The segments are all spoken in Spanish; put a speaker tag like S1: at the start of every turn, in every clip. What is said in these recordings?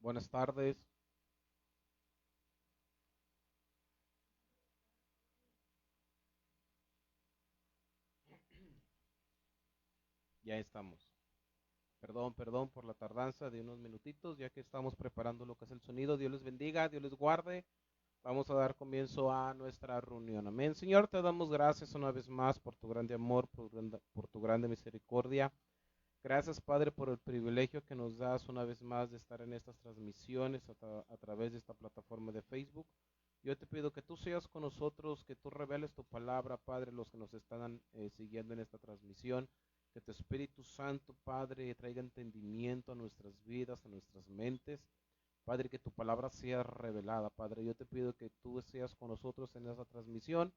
S1: Buenas tardes. Ya estamos. Perdón por la tardanza de unos minutitos, ya que estamos preparando lo que es el sonido. Dios les bendiga, Dios les guarde. Vamos a dar comienzo a nuestra reunión. Amén. Señor, te damos gracias una vez más por tu grande amor, por tu grande misericordia. Gracias, Padre, por el privilegio que nos das una vez más de estar en estas transmisiones a través de esta plataforma de Facebook. Yo te pido que tú seas con nosotros, que tú reveles tu palabra, Padre, los que nos están siguiendo en esta transmisión. Que tu Espíritu Santo, Padre, traiga entendimiento a nuestras vidas, a nuestras mentes. Padre, que tu palabra sea revelada. Padre, yo te pido que tú seas con nosotros en esta transmisión.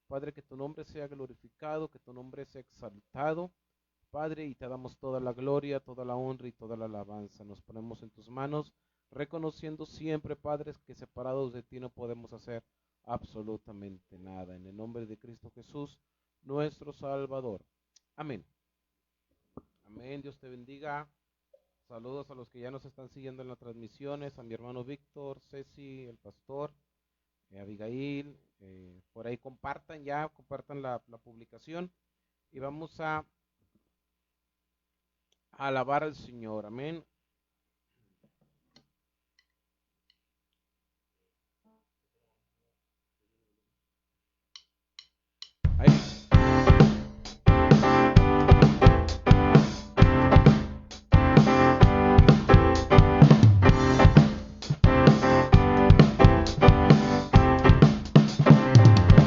S1: Padre, que tu nombre sea glorificado, que tu nombre sea exaltado. Padre, y te damos toda la gloria, toda la honra y toda la alabanza. Nos ponemos en tus manos, reconociendo siempre, Padre, que separados de ti no podemos hacer absolutamente nada. En el nombre de Cristo Jesús, nuestro Salvador. Amén. Amén. Dios te bendiga. Saludos a los que ya nos están siguiendo en las transmisiones, a mi hermano Víctor, Ceci, el pastor, Abigail. Por ahí compartan la publicación y vamos a alabar al Señor. Amén. Ahí.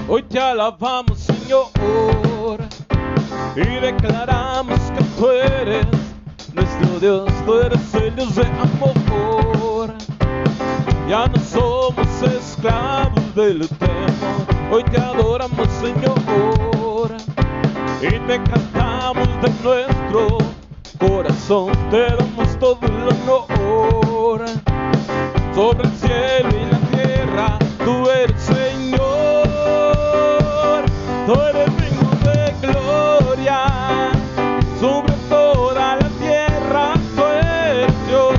S1: Hoy te alabamos, Señor, y declaramos que tú eres nuestro Dios, tú eres el Dios de amor. Ya no somos esclavos del temor, hoy te adoramos, Señor, y te cantamos de nuestro corazón, te damos todo el honor. Sobre el cielo y la tierra, tú eres Señor, tú eres digno de gloria. Sobre toda la tierra, tú eres Dios,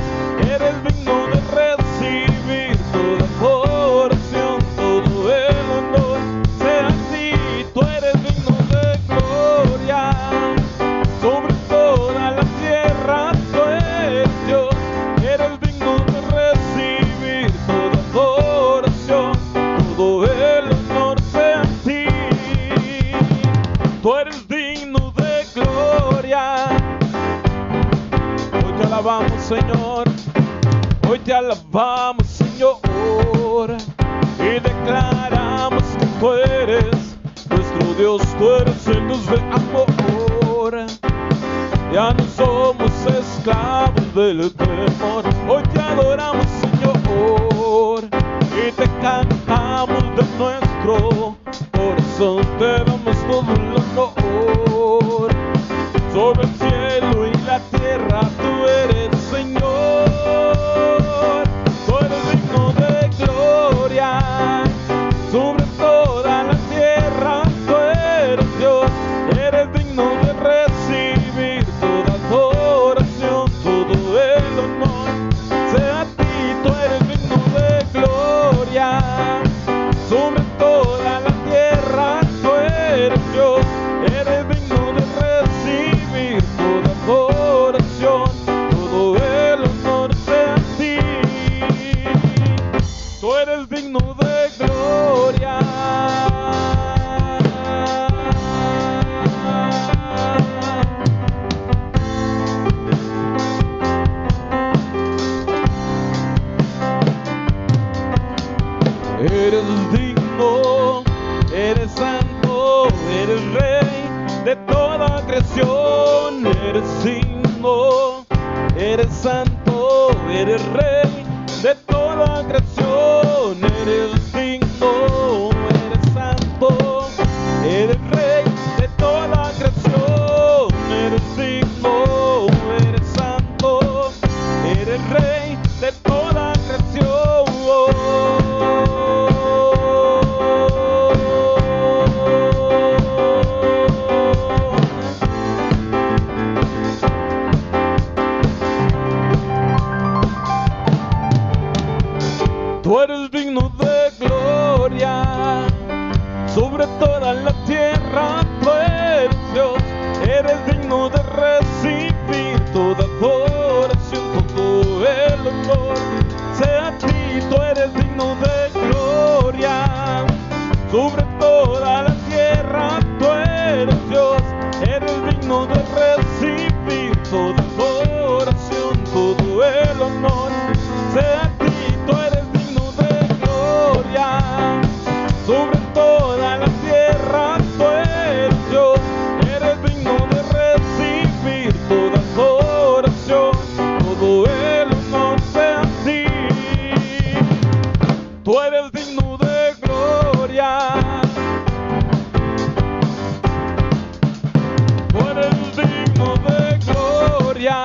S1: eres digno de recibir toda adoración, todo el honor sea a ti. Tú eres digno de gloria. Sobre toda la tierra, tú eres Dios, eres digno de recibir toda adoración, todo el honor sea a ti. Tú eres digno de gloria. Hoy te alabamos, Señor, hoy te alabamos, Señor, y declaramos que tú eres nuestro Dios, tú eres el Dios de amor. Ya no somos esclavos del temor, hoy te adoramos, Señor, y te cantamos de nuestro corazón, te damos todo el honor. Sobre el cielo y la tierra, tú eres Señor, tú eres digno de gloria. Sobre toda la tierra, tú eres Dios, eres digno de recibir toda adoración, todo el honor sea a ti. Tú eres digno de gloria. Sobre toda la tierra, tú eres Dios, eres digno de recibir toda adoración, todo el honor sea a ti. Tú eres digno de gloria. Eres digno, eres santo, eres rey de toda creación. Eres digno, eres santo, eres rey de toda creación. Eres digno, eres santo, eres rey de toda creación. Eres digno, eres santo, eres rey de toda creación.
S2: digno de recibir toda adoración, todo el honor. Sea a ti, tú eres digno de gloria. Sobre toda la tierra tú eres Dios, eres digno de recibir toda adoración, todo el honor. Sea a ti, tú eres digno de gloria. Sobre toda la tierra tú eres Dios, eres digno de recibir toda adoración, todo el honor. Sea a ti, tú eres digno de gloria. Tú eres digno de gloria.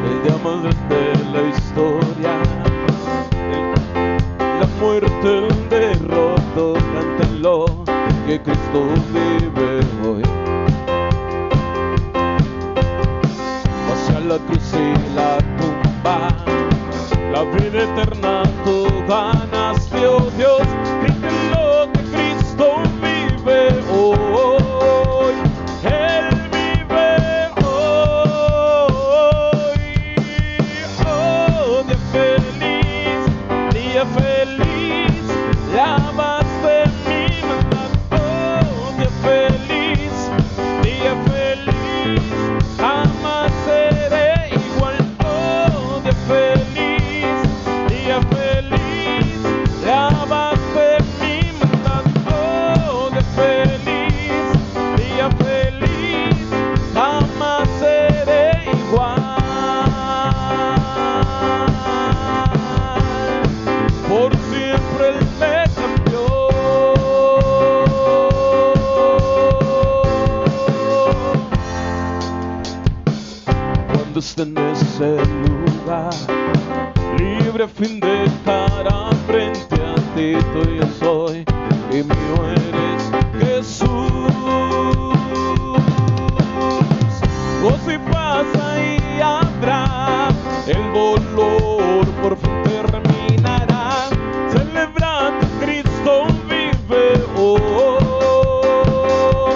S2: El día más grande de la historia, la muerte, el derroto, cántalo, que Cristo vive hoy. Hacia la cruz y la tumba, la vida eterna tú ganaste, oh Dios. Grítelo que Cristo vive hoy. Él vive hoy. Oh, día feliz, lavaste mi maldad. Oh, día feliz, jamás seré igual. Oh, día feliz, lavaste mi maldad. Oh, día feliz, jamás seré igual. Por siempre Él me cambió. Cuando esté en ese lugar, libre a fin de cara frente a ti, tuyo soy y mío eres, Jesús. Gozo y paz ahí habrá, el dolor por fin terminará. Celebrando Cristo vive hoy,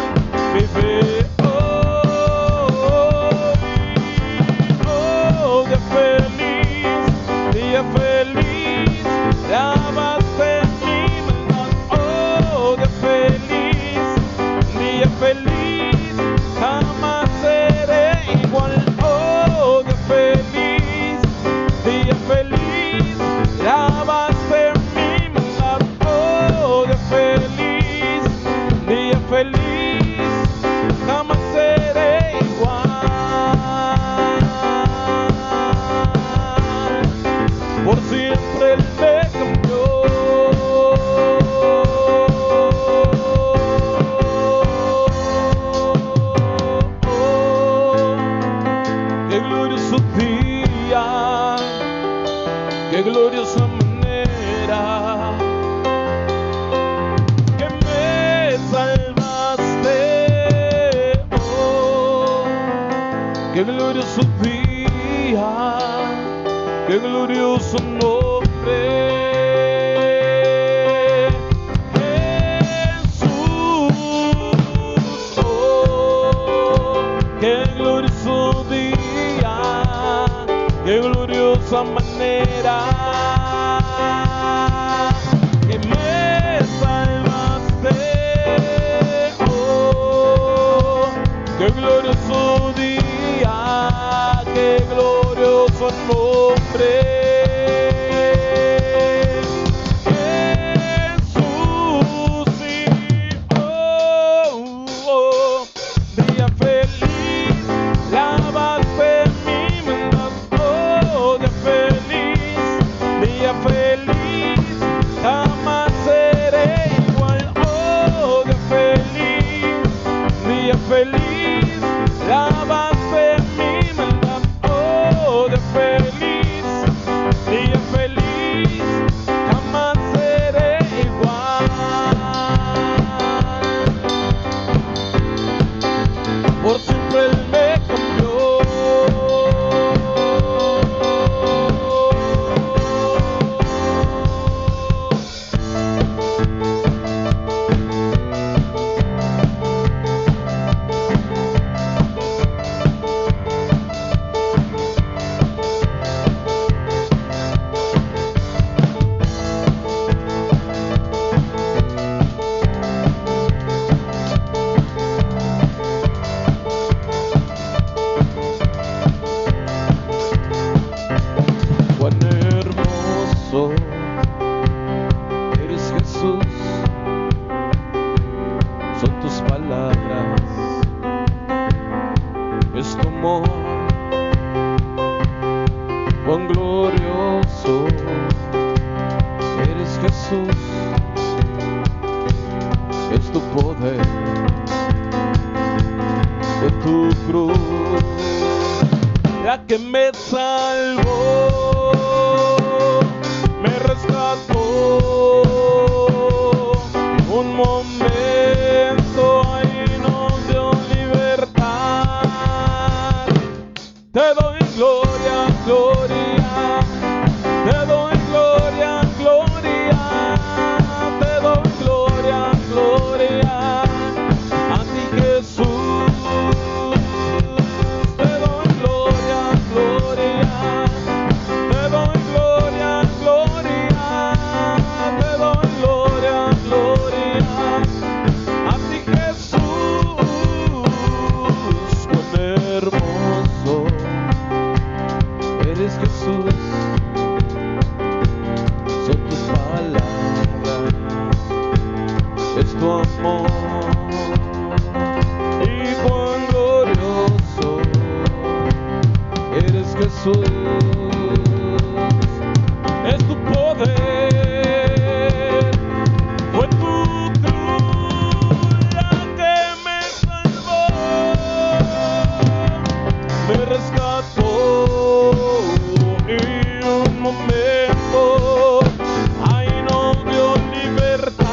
S2: vive hoy. Oh, día feliz, lavaste mi maldad. Oh, día feliz, jamás seré igual. Oh, día feliz, lavaste mi maldad. Oh, día feliz, jamás seré igual. Por siempre Él me cambió. Qué glorioso día, qué gloriosa manera que me salvaste. Oh, qué glorioso día, qué glorioso nombre. Jesús, oh, qué glorioso día, qué gloriosa manera que me salvaste. Oh, qué glorioso día, qué glorioso nombre. Jesús, sí, oh, oh, día feliz, lavaste mi maldad. Oh, día feliz, tus palabras, es tu amor, cuán glorioso eres Jesús, es tu poder, fue tu cruz la que me salvó, me rescató. Un momento ahí nos dio libertad. Te doy gloria, gloria. Te doy gloria, gloria. Te doy gloria, gloria. A ti Jesús. Te doy gloria, gloria. Te doy gloria, gloria. Te doy gloria, gloria. A ti Jesús, cuán hermoso eres Jesús, son tus palabras, es tu amor, y cuán glorioso eres Jesús, es tu poder, fue tu me rescató y un momento ahí nos dio libertad.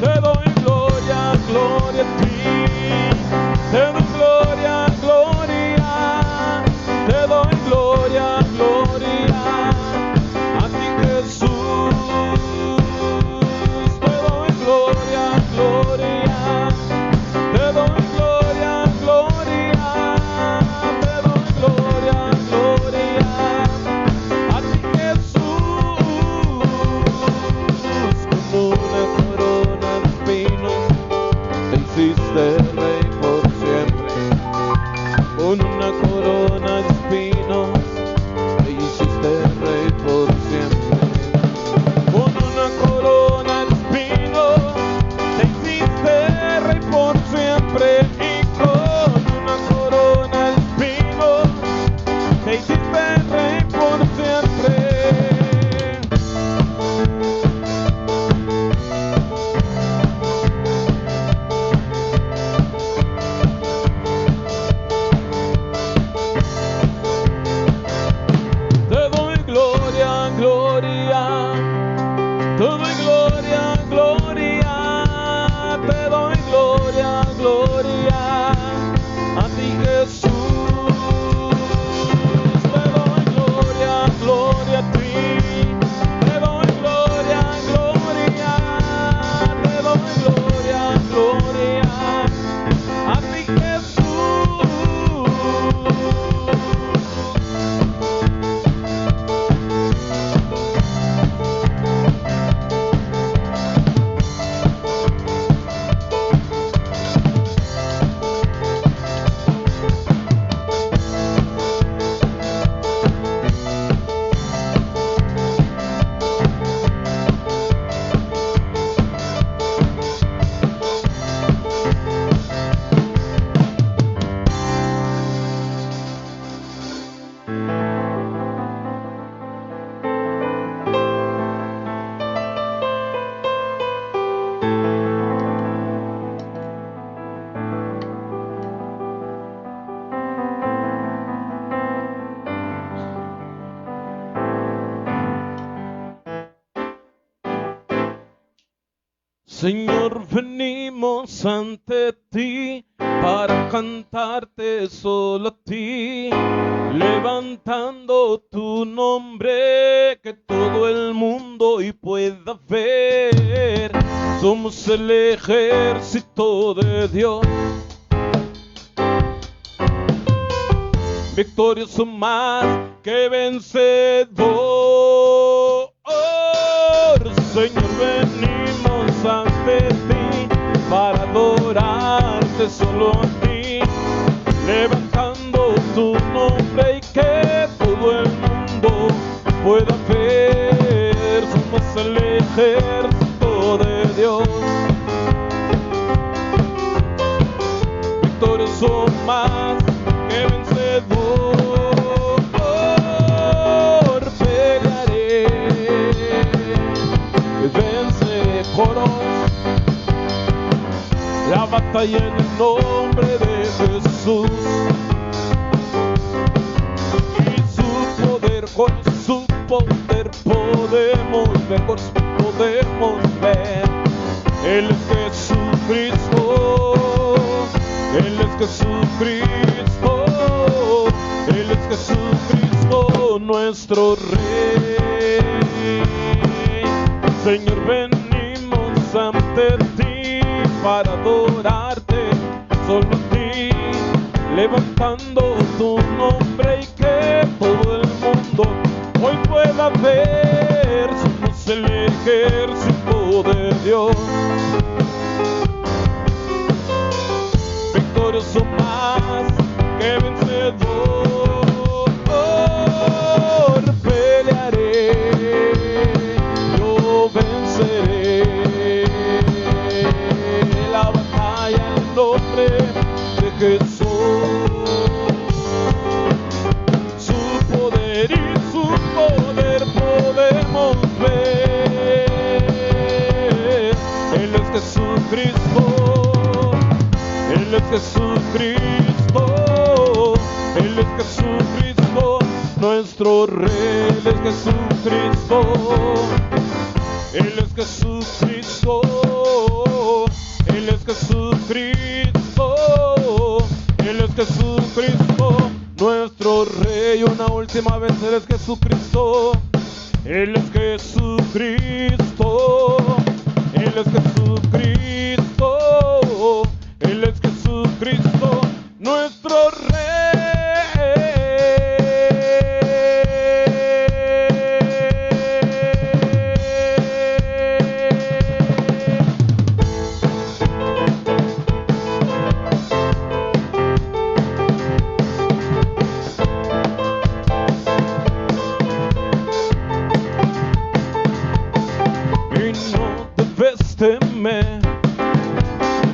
S2: Te doy gloria, gloria a ti. Te doy gloria, gloria. Te doy gloria, gloria. A ti Jesús. Te doy gloria, gloria. Te doy gloria, gloria. Te doy gloria, gloria. A ti Jesús. Como una corona de espinos te hiciste rey por siempre. Con una corona de espinos te hiciste rey por siempre. Con una corona de espinos te hiciste rey por siempre. Y con una corona de espinos te hiciste rey por siempre. Te doy gloria, gloria. Te doy gloria, gloria. Te doy gloria, gloria. A ti Jesús. Te doy gloria, gloria a ti. Te doy gloria, gloria. Te doy gloria, gloria. A ti Jesús. Señor, venimos ante ti para cantarte solo a ti, levantando tu nombre que todo el mundo hoy pueda ver. Somos el ejército de Dios, victorioso más que vencedor. Señor, venimos ante ti para adorarte solo a ti, levantando tu nombre y que todo el mundo pueda ver. Somos el ejército de Dios, más que vencedor. Pelearé, vence coros. La batalla en el nombre de Jesús. Y su poder, con su poder podemos ver, con su podemos ver. Él es Jesucristo, Él es Jesucristo, Él es Jesucristo, nuestro Rey. Señor, venimos ante ti para adorarte, solo a ti, levantando tu nombre y que todo el mundo hoy pueda ver. Somos el ejército de Dios, victorioso más que vencedor. Pelearé, yo venceré la batalla en el nombre de Jesús. Su poder y su poder podemos ver. Él es Jesucristo, Él es Jesucristo, Él es Jesucristo, nuestro Rey. Él es Jesucristo, Él es Jesucristo, Él es Jesucristo, Él es Jesucristo, nuestro Rey. Una última vez, Él es Jesucristo, Él es Jesucristo, Él es Jesucristo, Él es Jesucristo, nuestro Rey. Temer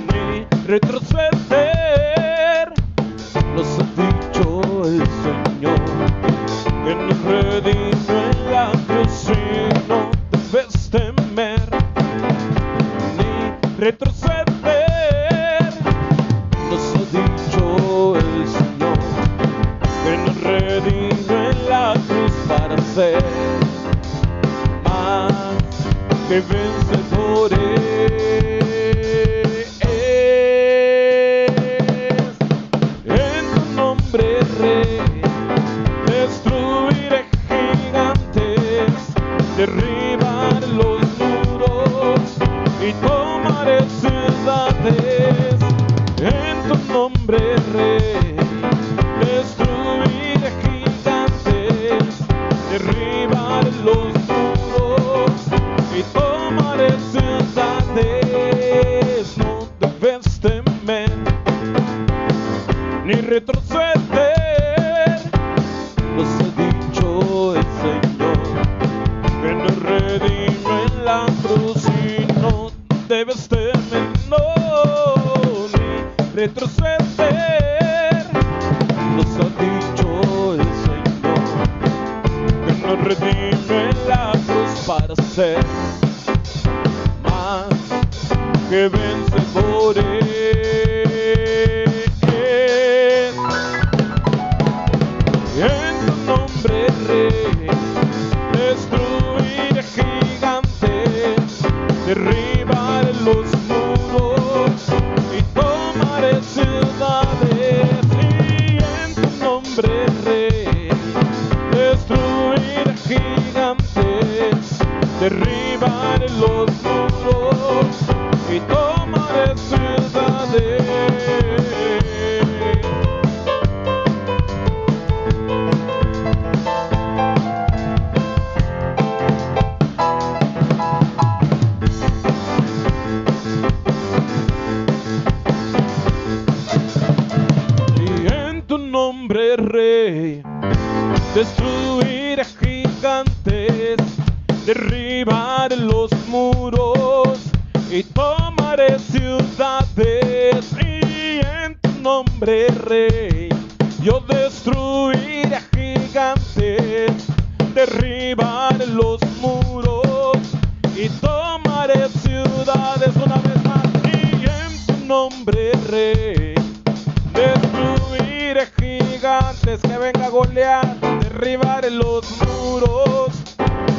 S2: ni retroceder, nos ha dicho el Señor que nos redimió en la cruz. Y no debes temer ni retroceder, nos ha dicho el Señor que nos redimió en la cruz para ser más que vencedores. En tu nombre, Rey, destruiré gigantes, derribar los muros y tomaré ciudades. En tu nombre, Rey, destruiré gigantes, derribar los muros y tomaré ciudades. No debes temer ni retroceder, nos ha dicho el Señor que nos redimió en la cruz. Y no debes temer, no, ni retroceder, nos ha dicho el Señor que nos redimió en la cruz para ser más que vencedores. En tu nombre, Rey, destruiré gigantes, derribar los muros y tomaré ciudades. Y en tu nombre, Rey, destruiré gigantes, derribar los muros y tomaré ciudades. nombre, Rey. Destruiré gigantes, derribar los muros y tomaré ciudades. Y en tu nombre, nombre Rey. Yo destruiré gigantes, derribaré los muros y tomaré ciudades una vez más. Y en tu nombre Rey, destruiré gigantes, que venga Goliat, derribaré los muros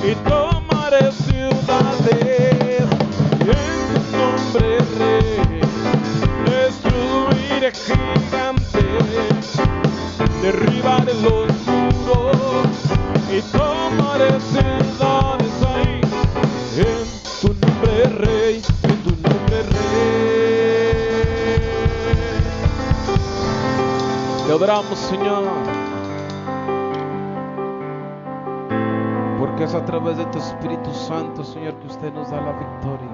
S2: y tomaré ciudades. Y en tu nombre Rey, destruiré gigantes, derribaré los muros y tomaré ciudades ahí. En tu nombre Rey, en tu nombre Rey. Te adoramos, Señor, porque es a través de tu Espíritu Santo, Señor, que usted nos da la victoria.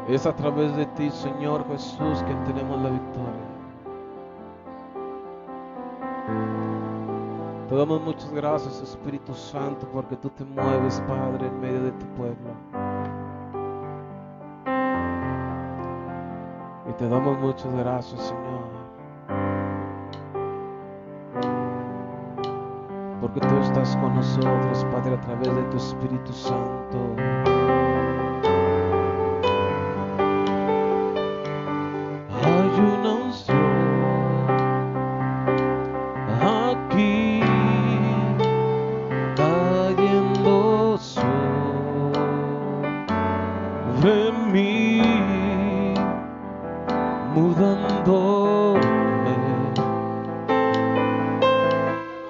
S2: Es a través de ti, Señor Jesús, que tenemos la victoria. Te damos muchas gracias, Espíritu Santo, porque tú te mueves, Padre, en medio de tu pueblo. Y te damos muchas gracias, Señor, porque tú estás con nosotros, Padre, a través de tu Espíritu Santo. Hay una unción aquí cayendo sobre mí, mudándome,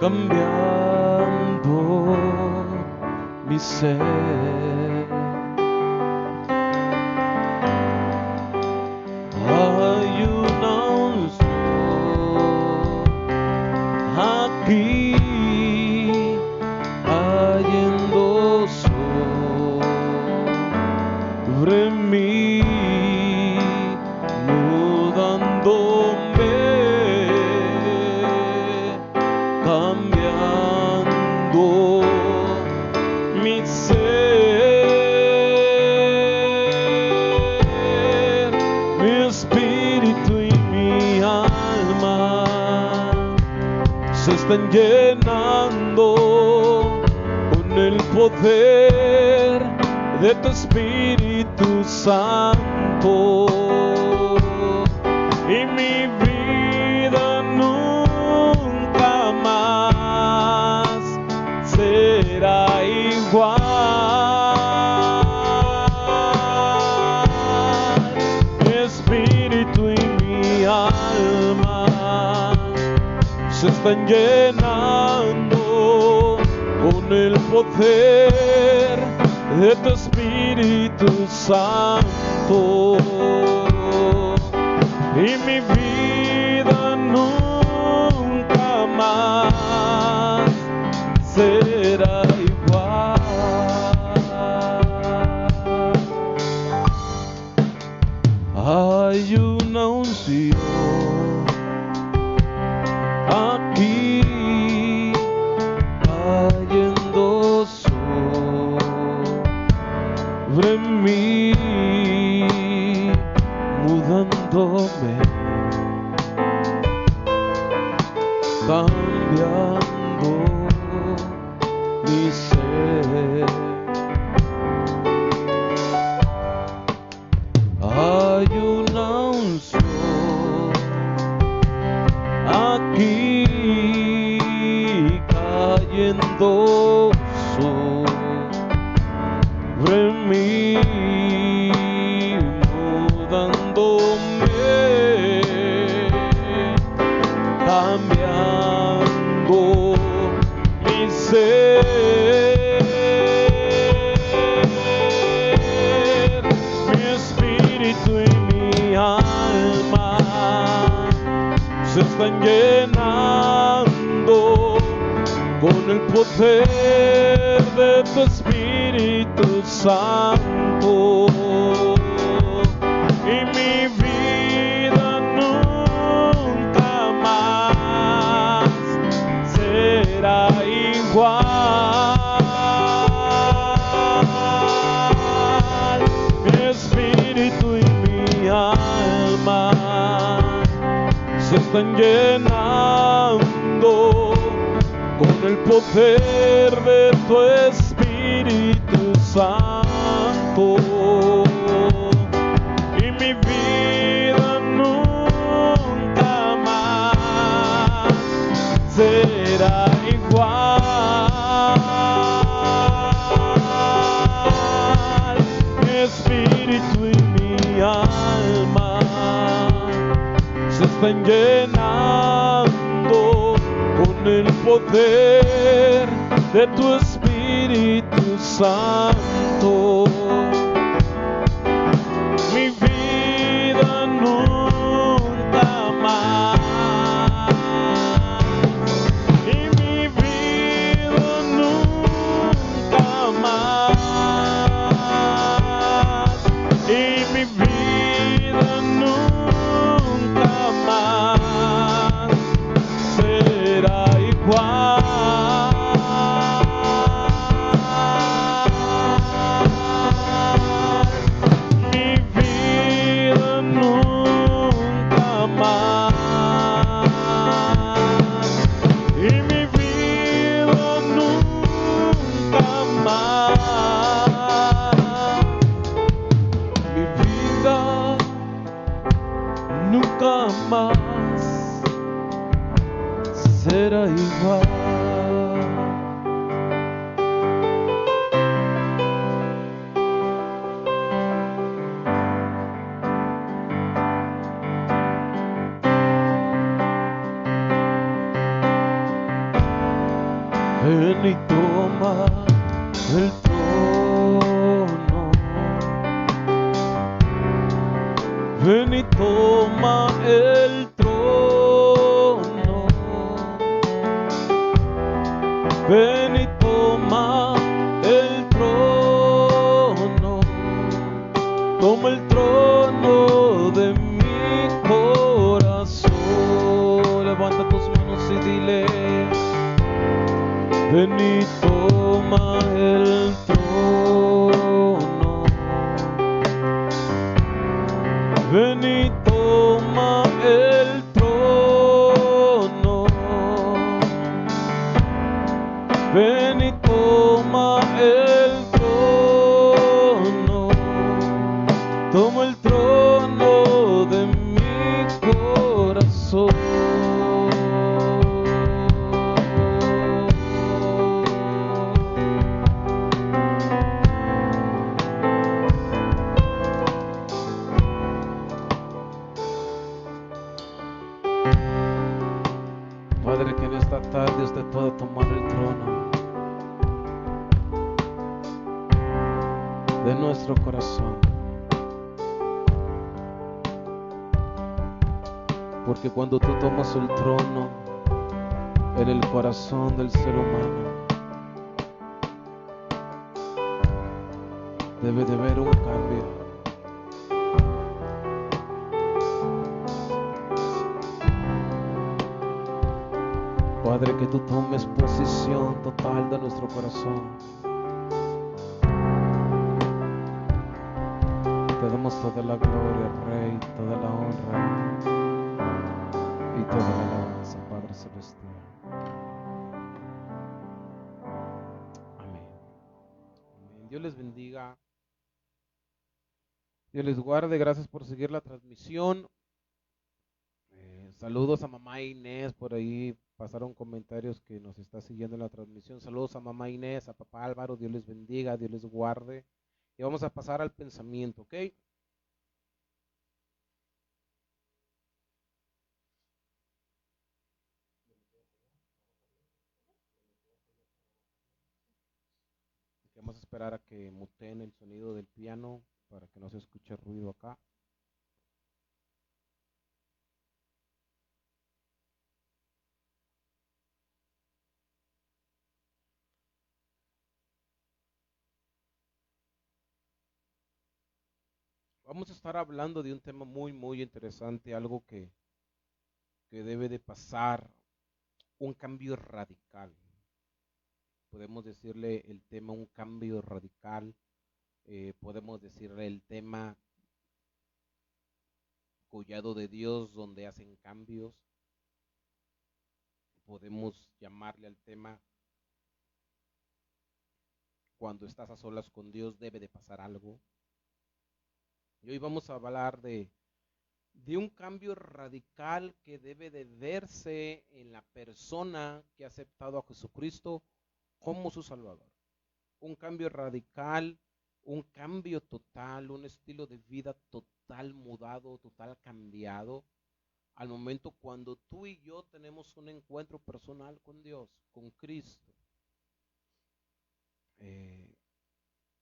S2: cambiando mi ser. Hay una unción aquí cayendo sobre mí, mudándome, cambiando mi ser, mi espíritu y mi alma se están llenando con el poder de tu Espíritu Santo, y mi vida nunca más será igual. Mi espíritu y mi alma se están llenando con el poder de tu Espíritu Santo, y mi vida nunca más será igual. Hay una unción aquí cayendo sobre mí, mudándome, cambiando mi ser. Hay una unción aquí cayendo sobre mí, mudándome, cambiando mi ser, mi espíritu y mi alma se están llenando con el poder de tu Espíritu Santo, y mi vida nunca más será igual. Mi espíritu se están llenando con el poder de tu Espíritu Santo, y mi vida nunca más será igual. Mi espíritu y mi alma se están llenando con el poder de tu Espíritu Santo. Mi vida nunca más, y mi vida nunca más, y mi vida nunca más será igual. Mi vida nunca más, y mi vida nunca más. Mi vida nunca más será igual. Ven y toma el trono. Ven y toma el trono. Ven y toma el trono. Toma el trono de mi corazón. Levanta tus manos y dile: ven y toma el trono. Ven y toma el trono. Ven y toma el trono. Toma el trono de mi corazón. Padre, que en esta tarde usted pueda tomar el trono de nuestro corazón, porque cuando tú tomas el trono en el corazón del ser humano, debe de haber un cambio. Padre, que tú tomes posición total de nuestro corazón. Te damos toda la gloria, Rey, toda la honra y toda la alabanza, Padre Celestial. Amén. Amén. Dios les bendiga. Dios les guarde. Gracias por seguir la transmisión. Saludos a mamá Inés, por ahí pasaron comentarios que nos está siguiendo en la transmisión. Saludos a mamá Inés, a papá Álvaro, Dios les bendiga, Dios les guarde. Y vamos a pasar al pensamiento, ¿ok? Vamos a esperar a que muteen el sonido del piano para que no se escuche ruido acá. Vamos a estar hablando de un tema muy interesante, algo que debe de pasar, un cambio radical. Podemos decirle el tema un cambio radical, podemos decirle el tema
S1: collado de Dios donde hacen cambios. Podemos llamarle al tema: cuando estás a solas con Dios debe de pasar algo. Y hoy vamos a hablar de un cambio radical que debe de verse en la persona que ha aceptado a Jesucristo como su Salvador. Un cambio radical, un cambio total, un estilo de vida total mudado, total cambiado, al momento cuando tú y yo tenemos un encuentro personal con Dios, con Cristo.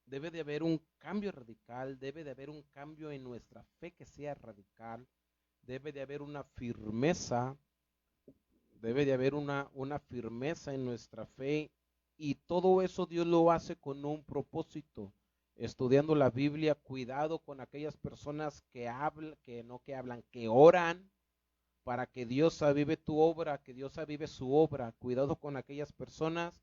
S1: Debe de haber un cambio radical, debe de haber un cambio en nuestra fe que sea radical, debe de haber una firmeza, debe de haber una firmeza en nuestra fe, y todo eso Dios lo hace con un propósito. Estudiando la Biblia, cuidado con aquellas personas que hablan, que oran para que Dios avive tu obra, que Dios avive su obra. Cuidado con aquellas personas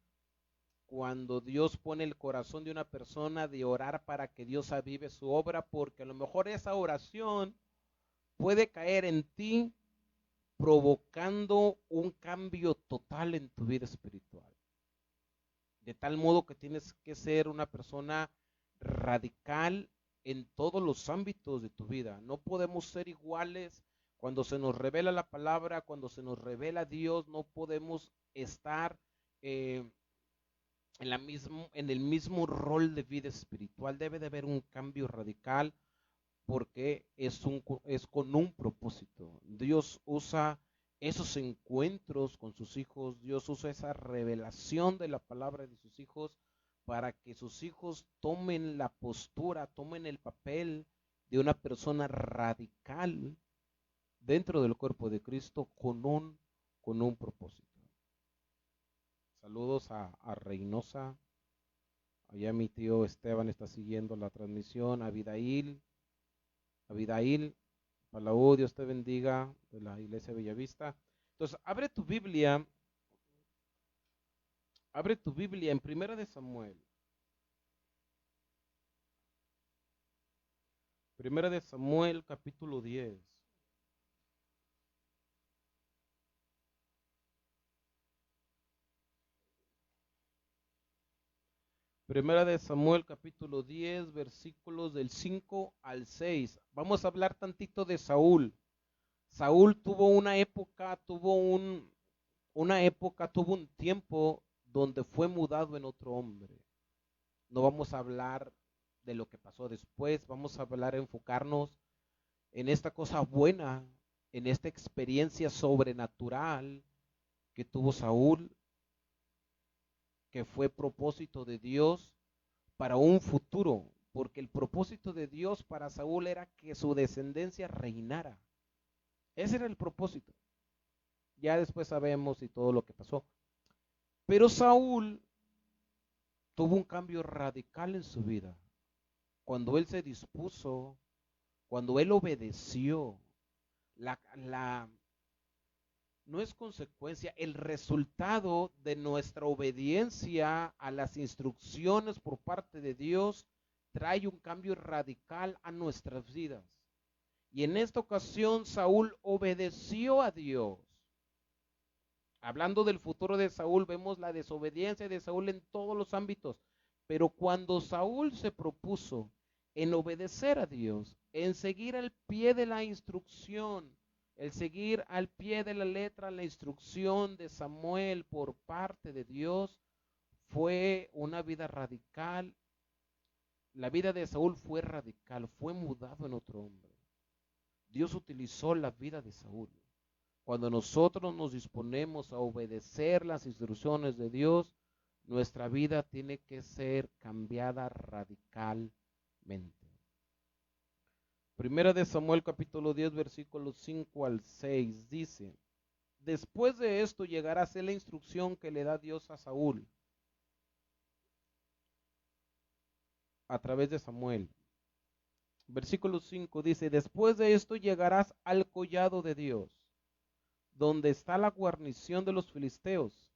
S1: cuando Dios pone el corazón de una persona de orar para que Dios avive su obra, porque a lo mejor esa oración puede caer en ti provocando un cambio total en tu vida espiritual. De tal modo que tienes que ser una persona radical en todos los ámbitos de tu vida. No podemos ser iguales. Cuando se nos revela la palabra, cuando se nos revela Dios, no podemos estar en el mismo rol de vida espiritual. Debe de haber un cambio radical, porque es con un propósito. Dios usa esos encuentros con sus hijos, Dios usa esa revelación de la palabra de sus hijos para que sus hijos tomen la postura, tomen el papel de una persona radical dentro del cuerpo de Cristo con un propósito. Saludos a Reynosa, allá mi tío Esteban está siguiendo la transmisión, a Abidail, Palau, Dios te bendiga, de la iglesia Bellavista. Entonces, abre tu Biblia en Primera de Samuel. Primera de Samuel, capítulo 10. Primera de Samuel, capítulo 10, versículos del 5 al 6. Vamos a hablar tantito de Saúl. Saúl tuvo una época, tuvo un tiempo donde fue mudado en otro hombre. No vamos a hablar de lo que pasó después, vamos a enfocarnos en esta cosa buena, en esta experiencia sobrenatural que tuvo Saúl, que fue propósito de Dios para un futuro, porque el propósito de Dios para Saúl era que su descendencia reinara. Ese era el propósito. Ya después sabemos y todo lo que pasó. Pero Saúl tuvo un cambio radical en su vida. Cuando él se dispuso, cuando él obedeció, no es consecuencia, el resultado de nuestra obediencia a las instrucciones por parte de Dios trae un cambio radical a nuestras vidas. Y en esta ocasión Saúl obedeció a Dios. Hablando del futuro de Saúl, vemos la desobediencia de Saúl en todos los ámbitos. Pero cuando Saúl se propuso en obedecer a Dios, en seguir al pie de la instrucción, el seguir al pie de la letra la instrucción de Samuel por parte de Dios, fue una vida radical. La vida de Saúl fue radical, fue mudado en otro hombre. Dios utilizó la vida de Saúl. Cuando nosotros nos disponemos a obedecer las instrucciones de Dios, nuestra vida tiene que ser cambiada radicalmente. Primera de Samuel capítulo 10 versículos 5 al 6 dice: después de esto llegará a ser la instrucción que le da Dios a Saúl a través de Samuel. Versículo 5 dice: después de esto llegarás al collado de Dios, donde está la guarnición de los filisteos,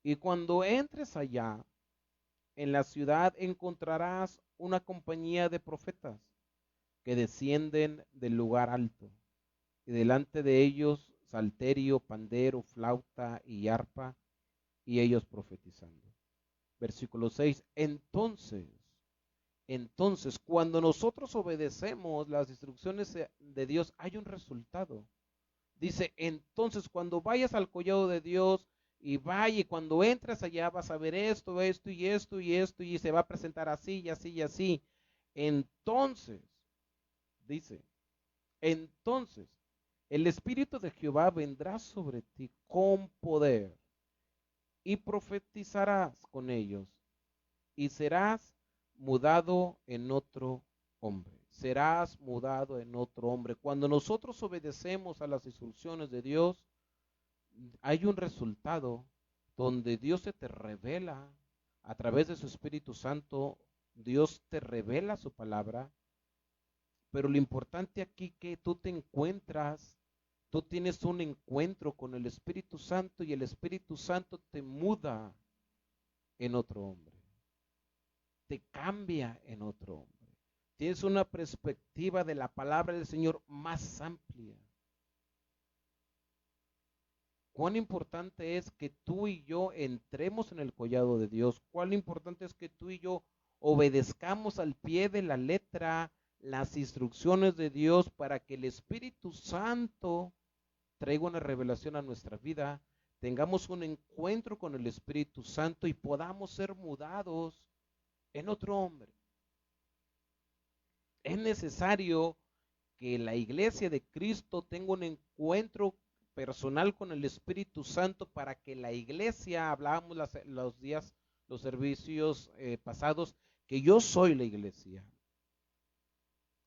S1: y cuando entres allá, en la ciudad encontrarás una compañía de profetas que descienden del lugar alto, y delante de ellos salterio, pandero, flauta y arpa, y ellos profetizando. Versículo 6. Entonces, cuando nosotros obedecemos las instrucciones de Dios, hay un resultado. Dice, entonces, cuando vayas al collado de Dios y vaya, y cuando entres allá vas a ver esto, esto y esto y esto, y se va a presentar así y así y así. Entonces, dice, entonces, el Espíritu de Jehová vendrá sobre ti con poder y profetizarás con ellos y serás mudado en otro hombre. Serás mudado en otro hombre. Cuando nosotros obedecemos a las instrucciones de Dios, hay un resultado donde Dios se te revela a través de su Espíritu Santo. Dios te revela su palabra, pero lo importante aquí que tú te encuentras, tú tienes un encuentro con el Espíritu Santo y el Espíritu Santo te muda en otro hombre, te cambia en otro hombre. Tienes una perspectiva de la palabra del Señor más amplia. Cuán importante es que tú y yo entremos en el collado de Dios. Cuán importante es que tú y yo obedezcamos al pie de la letra las instrucciones de Dios para que el Espíritu Santo traiga una revelación a nuestra vida, tengamos un encuentro con el Espíritu Santo y podamos ser mudados en otro hombre. Es necesario que la iglesia de Cristo tenga un encuentro personal con el Espíritu Santo para que la iglesia, hablábamos los servicios pasados, que yo soy la iglesia.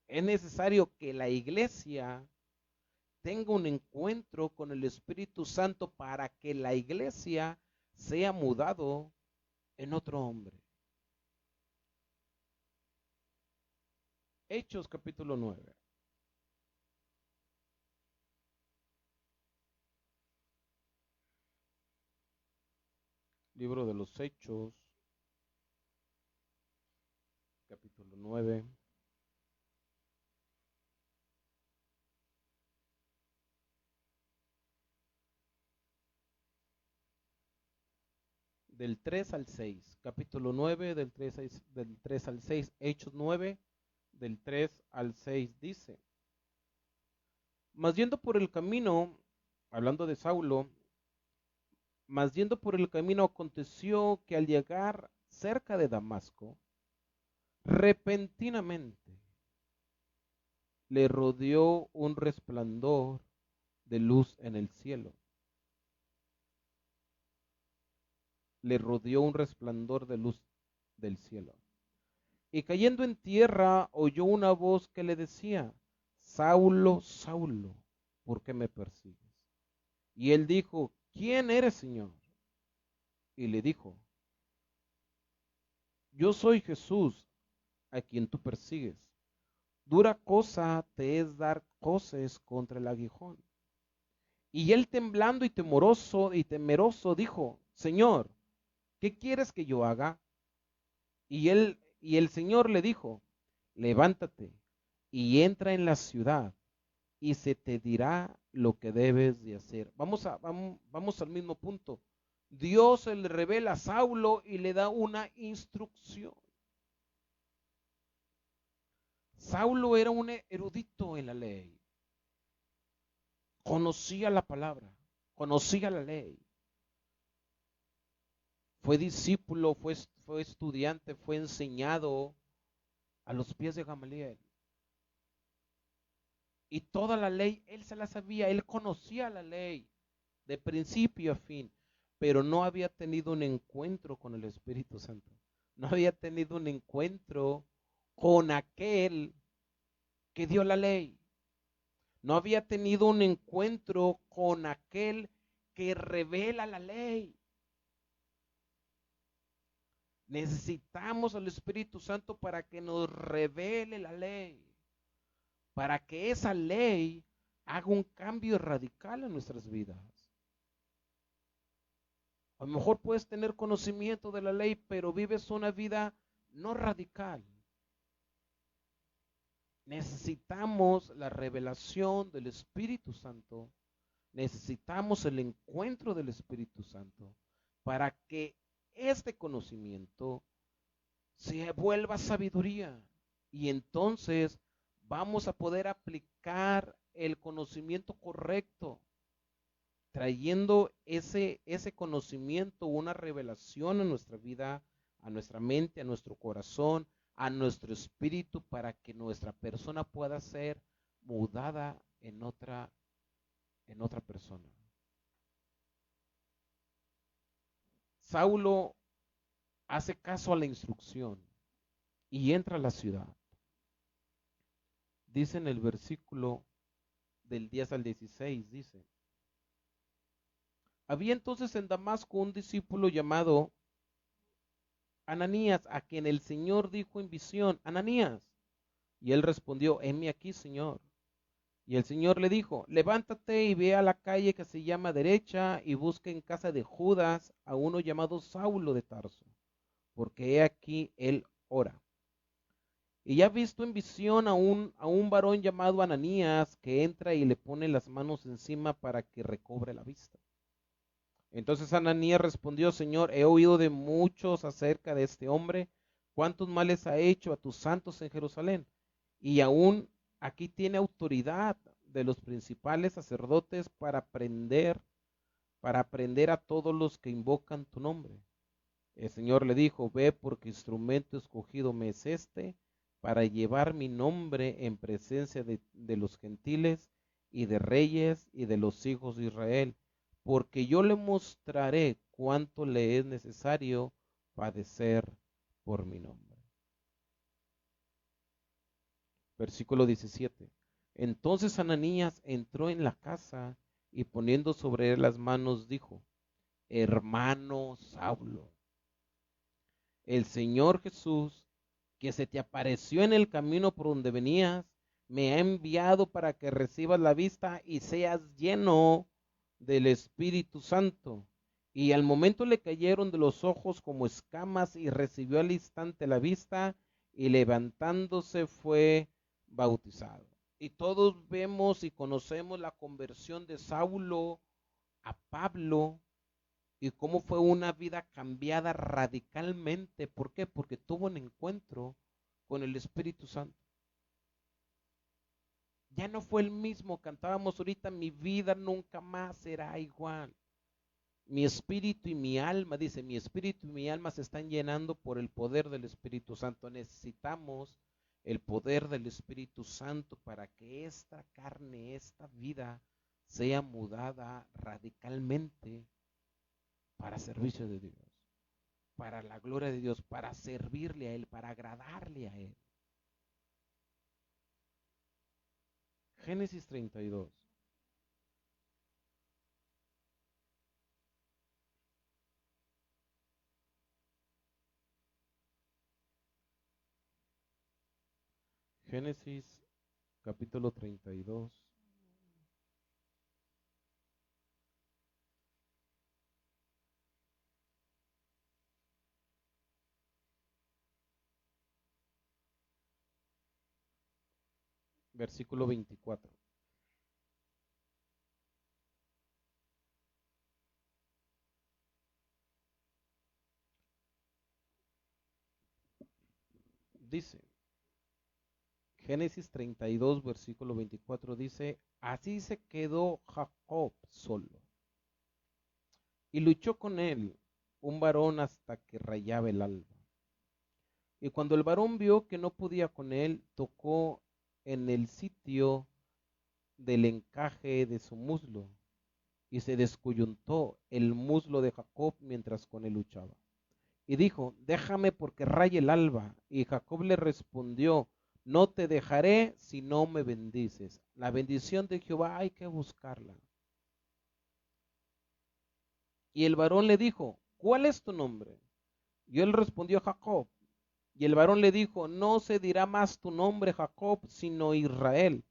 S1: Es necesario que la iglesia tenga un encuentro con el Espíritu Santo para que la iglesia sea mudado en otro hombre. Hechos capítulo 9. Libro de los Hechos, capítulo 9. Del 3 al 6, capítulo 9, del 3 al 6, Hechos 9, del 3 al 6 dice, mas yendo por el camino, hablando de Saulo, mas yendo por el camino aconteció que al llegar cerca de Damasco, repentinamente le rodeó un resplandor de luz en el cielo. Le rodeó un resplandor de luz del cielo. Y cayendo en tierra, oyó una voz que le decía, Saulo, Saulo, ¿por qué me persigues? Y él dijo, ¿quién eres, Señor? Y le dijo, yo soy Jesús, a quien tú persigues. Dura cosa te es dar coces contra el aguijón. Y él temblando y temeroso dijo, Señor, ¿qué quieres que yo haga? Y el Señor le dijo, levántate y entra en la ciudad y se te dirá lo que debes de hacer. Vamos al mismo punto. Dios le revela a Saulo y le da una instrucción. Saulo era un erudito en la ley. Conocía la palabra, conocía la ley. Fue discípulo, fue estudiante, fue enseñado a los pies de Gamaliel. Y toda la ley, él se la sabía, él conocía la ley de principio a fin, pero no había tenido un encuentro con el Espíritu Santo. No había tenido un encuentro con aquel que dio la ley. No había tenido un encuentro con aquel que revela la ley. Necesitamos al Espíritu Santo para que nos revele la ley, para que esa ley haga un cambio radical en nuestras vidas. A lo mejor puedes tener conocimiento de la ley, pero vives una vida no radical. Necesitamos la revelación del Espíritu Santo. Necesitamos el encuentro del Espíritu Santo para que este conocimiento se vuelva sabiduría. Y entonces vamos a poder aplicar el conocimiento correcto, trayendo ese conocimiento, una revelación a nuestra vida, a nuestra mente, a nuestro corazón, a nuestro espíritu, para que nuestra persona pueda ser mudada en otra persona. Saulo hace caso a la instrucción y entra a la ciudad. Dice en el versículo del 10 al 16, dice: había entonces en Damasco un discípulo llamado Ananías, a quien el Señor dijo en visión: Ananías. Y él respondió: heme aquí, Señor. Y el Señor le dijo: levántate y ve a la calle que se llama Derecha y busca en casa de Judas a uno llamado Saulo de Tarso, porque he aquí él ora. Y ya ha visto en visión a un varón llamado Ananías, que entra y le pone las manos encima para que recobre la vista. Entonces Ananías respondió: Señor, he oído de muchos acerca de este hombre, cuántos males ha hecho a tus santos en Jerusalén, y aún aquí tiene autoridad de los principales sacerdotes para prender a todos los que invocan tu nombre. El Señor le dijo: ve, porque instrumento escogido me es este, para llevar mi nombre en presencia de los gentiles y de reyes y de los hijos de Israel, porque yo le mostraré cuánto le es necesario padecer por mi nombre. Versículo 17. Entonces Ananías entró en la casa y poniendo sobre él las manos dijo: hermano Saulo, el Señor Jesús, que se te apareció en el camino por donde venías, me ha enviado para que recibas la vista y seas lleno del Espíritu Santo. Y al momento le cayeron de los ojos como escamas y recibió al instante la vista y levantándose fue bautizado. Y todos vemos y conocemos la conversión de Saulo a Pablo y cómo fue una vida cambiada radicalmente. ¿Por qué? Porque tuvo un encuentro con el Espíritu Santo. Ya no fue el mismo. Cantábamos ahorita: mi vida nunca más será igual. Mi espíritu y mi alma, dice, mi espíritu y mi alma se están llenando por el poder del Espíritu Santo. Necesitamos el poder del Espíritu Santo para que esta carne, esta vida, sea mudada radicalmente para servicio de Dios, para la gloria de Dios, para servirle a Él, para agradarle a Él. Génesis 32. Génesis capítulo 32. Versículo 24. Dice, Génesis 32, versículo 24 dice: así se quedó Jacob solo, y luchó con él un varón hasta que rayaba el alba. Y cuando el varón vio que no podía con él, tocó en el sitio del encaje de su muslo, y se descoyuntó el muslo de Jacob mientras con él luchaba. Y dijo: déjame, porque raya el alba. Y Jacob le respondió: no te dejaré si no me bendices. La bendición de Jehová hay que buscarla. Y el varón le dijo: ¿cuál es tu nombre? Y él respondió: Jacob. Y el varón le dijo: no se dirá más tu nombre Jacob, sino Israel,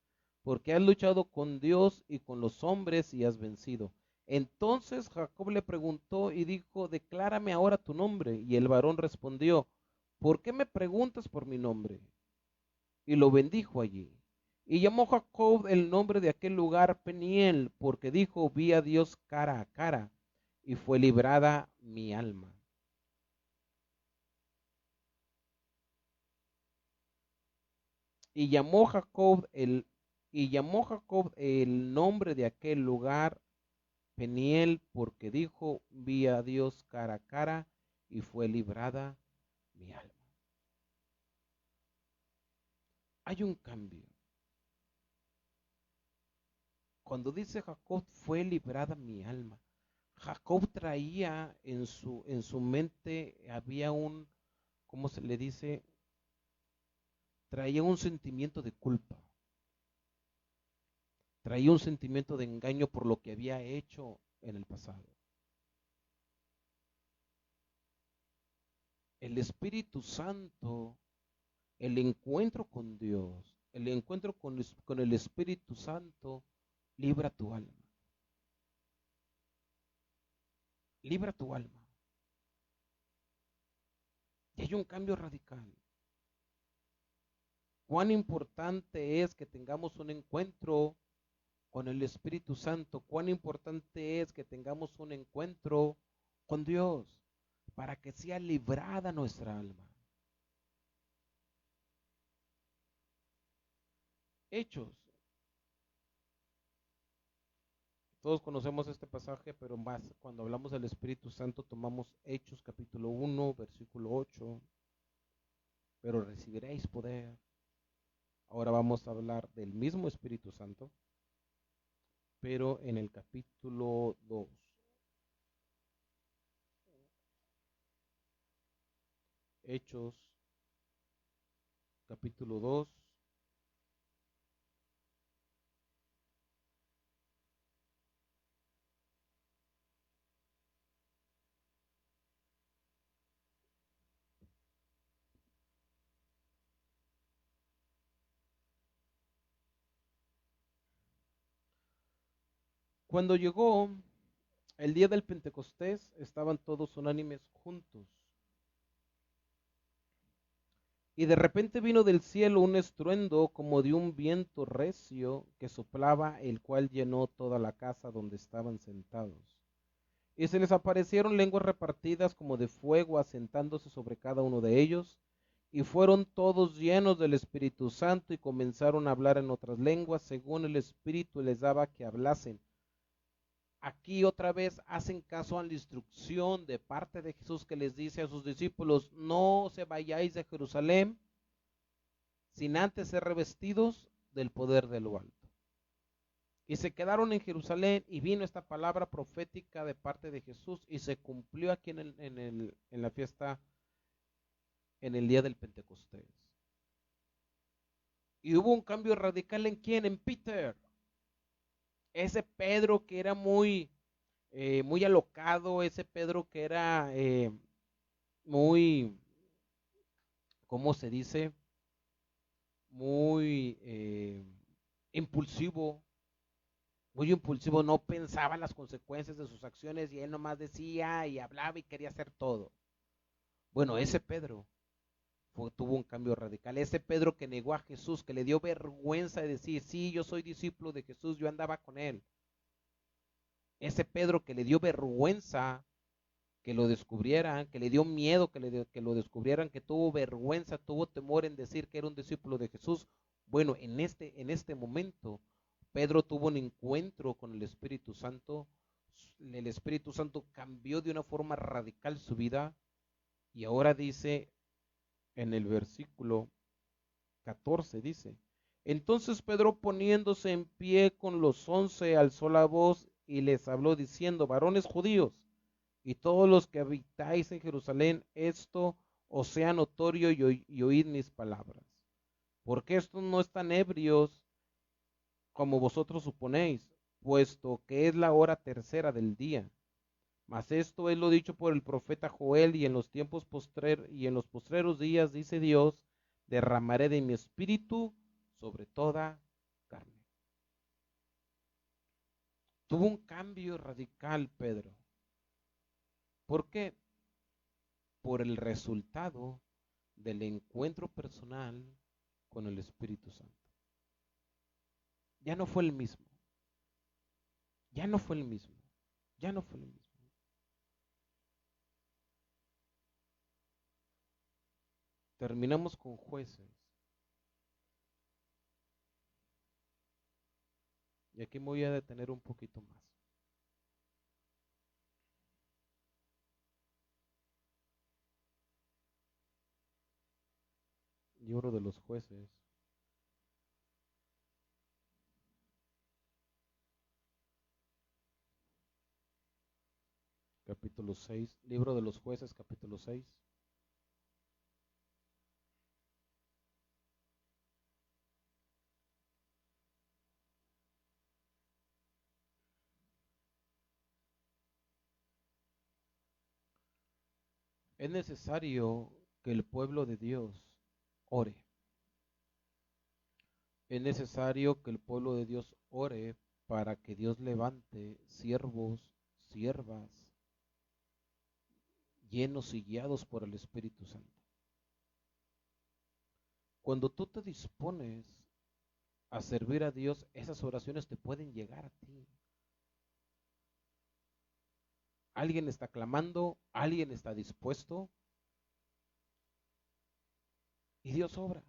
S1: porque has luchado con Dios y con los hombres y has vencido. Entonces Jacob le preguntó y dijo: declárame ahora tu nombre. Y el varón respondió: ¿por qué me preguntas por mi nombre? y lo bendijo allí. Y llamó Jacob el nombre de aquel lugar Peniel, porque dijo, vi a Dios cara a cara, y fue librada mi alma. Y llamó Jacob el nombre de aquel lugar Peniel, porque dijo, vi a Dios cara a cara, y fue librada mi alma. Hay un cambio. Cuando dice Jacob, fue librada mi alma. Jacob traía en su mente, había un, ¿cómo se le dice? Traía un sentimiento de culpa. Traía un sentimiento de engaño por lo que había hecho en el pasado. El Espíritu Santo, el encuentro con Dios, el encuentro con el Espíritu Santo, libra tu alma. Libra tu alma. Y hay un cambio radical. Cuán importante es que tengamos un encuentro con el Espíritu Santo. Cuán importante es que tengamos un encuentro con Dios para que sea librada nuestra alma. Hechos. Todos conocemos este pasaje, pero más cuando hablamos del Espíritu Santo tomamos Hechos capítulo 1, versículo 8. Pero recibiréis poder. Ahora vamos a hablar del mismo Espíritu Santo, pero en el capítulo 2. Hechos capítulo 2. Cuando llegó el día del Pentecostés, estaban todos unánimes juntos. Y de repente vino del cielo un estruendo como de un viento recio que soplaba, el cual llenó toda la casa donde estaban sentados. Y se les aparecieron lenguas repartidas como de fuego, asentándose sobre cada uno de ellos, y fueron todos llenos del Espíritu Santo y comenzaron a hablar en otras lenguas, según el Espíritu les daba que hablasen. Aquí otra vez hacen caso a la instrucción de parte de Jesús que les dice a sus discípulos, no se vayáis de Jerusalén sin antes ser revestidos del poder de lo alto. Y se quedaron en Jerusalén y vino esta palabra profética de parte de Jesús y se cumplió aquí en la fiesta, en el día del Pentecostés. Y hubo un cambio radical en quién, en Peter. Ese Pedro que era muy alocado, ese Pedro que era muy, ¿cómo se dice? Muy impulsivo, no pensaba en las consecuencias de sus acciones y él nomás decía y hablaba y quería hacer todo. Bueno, ese Pedro tuvo un cambio radical. Ese Pedro que negó a Jesús, que le dio vergüenza de decir, sí, yo soy discípulo de Jesús, yo andaba con él. Ese Pedro que le dio vergüenza que lo descubrieran, que le dio miedo que lo descubrieran, que tuvo vergüenza, tuvo temor en decir que era un discípulo de Jesús. Bueno, en este momento, Pedro tuvo un encuentro con el Espíritu Santo. El Espíritu Santo cambió de una forma radical su vida y ahora dice en el versículo 14, dice, entonces Pedro poniéndose en pie con los 11 alzó la voz y les habló diciendo, varones judíos, y todos los que habitáis en Jerusalén, esto os sea notorio y oíd mis palabras. Porque estos no están ebrios como vosotros suponéis, puesto que es la hora tercera del día. Mas esto es lo dicho por el profeta Joel, y en los postreros días, dice Dios, derramaré de mi espíritu sobre toda carne. Tuvo un cambio radical Pedro. ¿Por qué? Por el resultado del encuentro personal con el Espíritu Santo. Ya no fue el mismo. Ya no fue el mismo. Ya no fue el mismo. Terminamos con Jueces. Y aquí me voy a detener un poquito más. Libro de los Jueces. Capítulo 6. Libro de los Jueces, capítulo 6. Es necesario que el pueblo de Dios ore. Es necesario que el pueblo de Dios ore para que Dios levante siervos, siervas, llenos y guiados por el Espíritu Santo. Cuando tú te dispones a servir a Dios, esas oraciones te pueden llegar a ti. Alguien está clamando, alguien está dispuesto y Dios obra.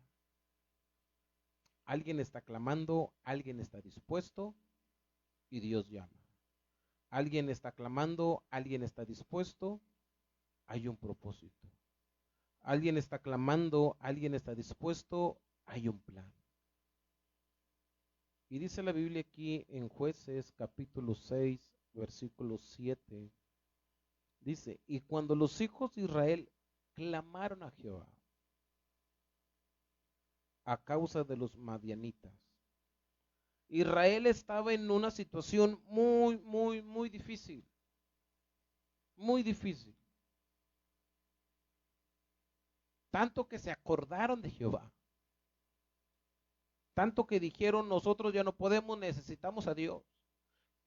S1: Alguien está clamando, alguien está dispuesto y Dios llama. Alguien está clamando, alguien está dispuesto, hay un propósito. Alguien está clamando, alguien está dispuesto, hay un plan. Y dice la Biblia aquí en Jueces capítulo 6, versículo 7, dice, y cuando los hijos de Israel clamaron a Jehová a causa de los madianitas, Israel estaba en una situación muy difícil, muy difícil. Tanto que se acordaron de Jehová. Tanto que dijeron, nosotros ya no podemos, necesitamos a Dios.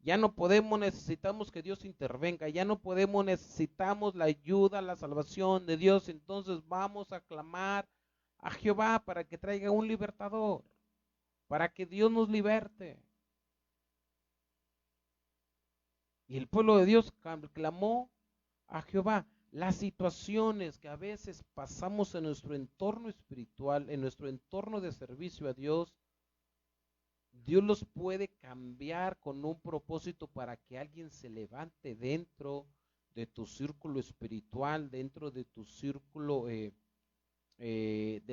S1: Ya no podemos, necesitamos que Dios intervenga. Ya no podemos, necesitamos la ayuda, la salvación de Dios. Entonces vamos a clamar a Jehová para que traiga un libertador, para que Dios nos liberte. Y el pueblo de Dios clamó a Jehová. Las situaciones que a veces pasamos en nuestro entorno espiritual, en nuestro entorno de servicio a Dios, Dios los puede cambiar con un propósito para que alguien se levante dentro de tu círculo espiritual, dentro de tu círculo de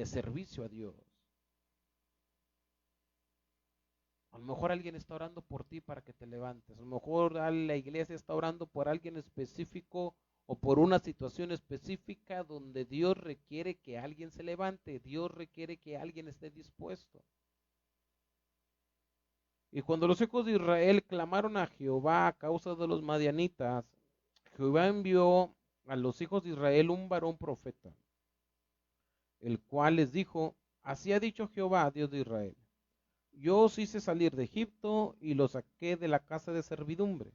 S1: servicio a Dios. A lo mejor alguien está orando por ti para que te levantes. A lo mejor la iglesia está orando por alguien específico o por una situación específica donde Dios requiere que alguien se levante. Dios requiere que alguien esté dispuesto. Y cuando los hijos de Israel clamaron a Jehová a causa de los madianitas, Jehová envió a los hijos de Israel un varón profeta, el cual les dijo, así ha dicho Jehová, Dios de Israel, yo os hice salir de Egipto y los saqué de la casa de servidumbre,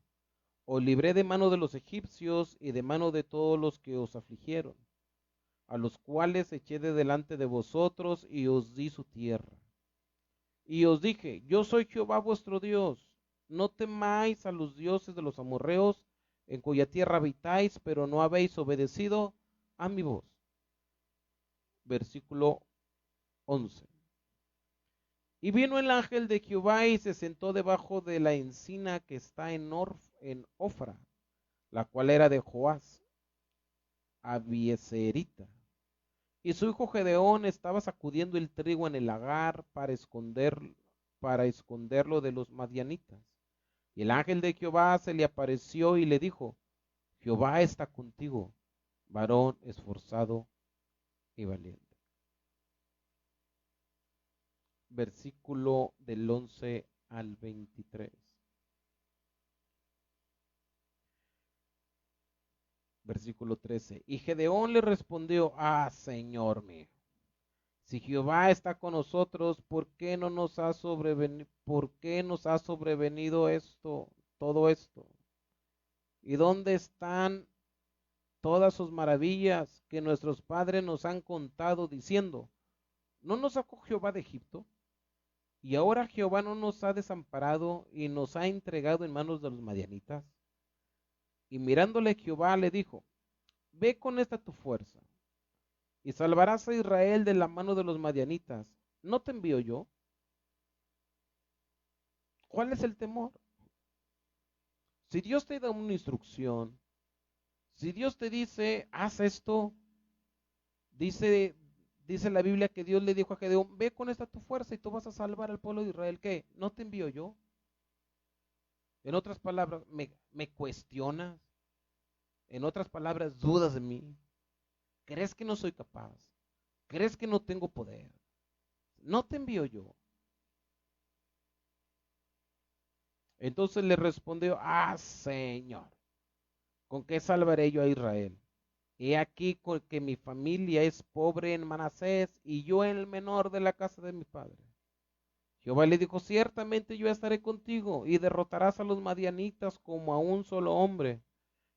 S1: os libré de mano de los egipcios y de mano de todos los que os afligieron, a los cuales eché de delante de vosotros y os di su tierra. Y os dije, yo soy Jehová vuestro Dios, no temáis a los dioses de los amorreos, en cuya tierra habitáis, pero no habéis obedecido a mi voz. Versículo 11. Y vino el ángel de Jehová y se sentó debajo de la encina que está en Ofra, la cual era de Joás, Abieserita. Y su hijo Gedeón estaba sacudiendo el trigo en el lagar para esconderlo de los madianitas. Y el ángel de Jehová se le apareció y le dijo, Jehová está contigo, varón esforzado y valiente. Versículo del 11 al 23. Versículo 13. Y Gedeón le respondió, Señor mío, si Jehová está con nosotros, ¿por qué nos ha sobrevenido todo esto? ¿Y dónde están todas sus maravillas que nuestros padres nos han contado diciendo, ¿No nos sacó Jehová de Egipto? Y ahora Jehová no nos ha desamparado y nos ha entregado en manos de los madianitas. Y mirándole Jehová le dijo, ve con esta tu fuerza y salvarás a Israel de la mano de los madianitas. ¿No te envío yo? ¿Cuál es el temor? Si Dios te da una instrucción, si Dios te dice, haz esto, dice, dice la Biblia que Dios le dijo a Gedeón, ve con esta tu fuerza y tú vas a salvar al pueblo de Israel. ¿Qué? ¿No te envío yo? En otras palabras, me cuestionas. En otras palabras, dudas de mí. ¿Crees que no soy capaz? ¿Crees que no tengo poder? ¿No te envío yo? Entonces le respondió, Señor, ¿con qué salvaré yo a Israel? He aquí que mi familia es pobre en Manasés y yo el menor de la casa de mi padre. Jehová le dijo, ciertamente yo estaré contigo y derrotarás a los madianitas como a un solo hombre.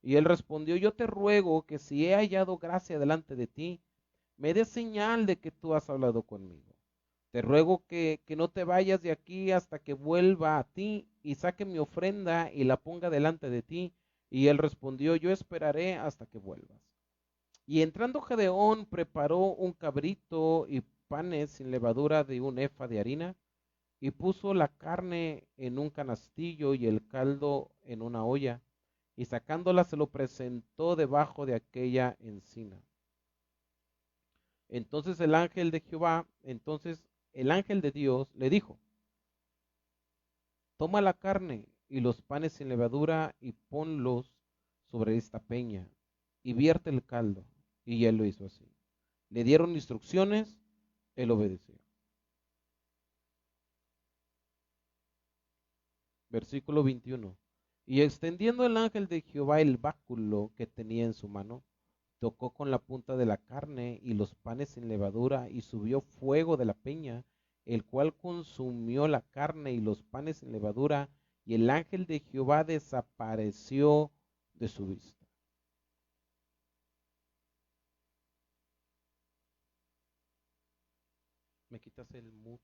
S1: Y él respondió, yo te ruego que si he hallado gracia delante de ti, me des señal de que tú has hablado conmigo. Te ruego que no te vayas de aquí hasta que vuelva a ti y saque mi ofrenda y la ponga delante de ti. Y él respondió, yo esperaré hasta que vuelvas. Y entrando Gedeón preparó un cabrito y panes sin levadura de un efa de harina, y puso la carne en un canastillo y el caldo en una olla, y sacándola se lo presentó debajo de aquella encina. Entonces el ángel de Dios le dijo, toma la carne y los panes sin levadura y ponlos sobre esta peña y vierte el caldo. Y él lo hizo así. Le dieron instrucciones, él obedeció. Versículo 21. Y extendiendo el ángel de Jehová el báculo que tenía en su mano, tocó con la punta de la carne y los panes sin levadura, y subió fuego de la peña, el cual consumió la carne y los panes sin levadura, y el ángel de Jehová desapareció de su vista. ¿Me quitas el mute,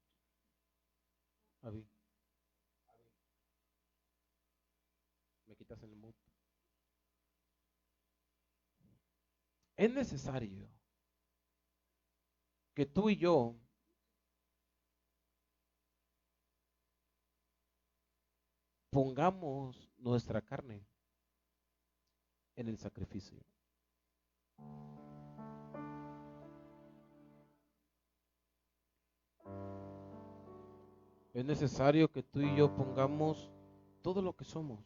S1: Avi? ¿Me quitas el mute? Es necesario que tú y yo pongamos nuestra carne en el sacrificio. Es necesario que tú y yo pongamos todo lo que somos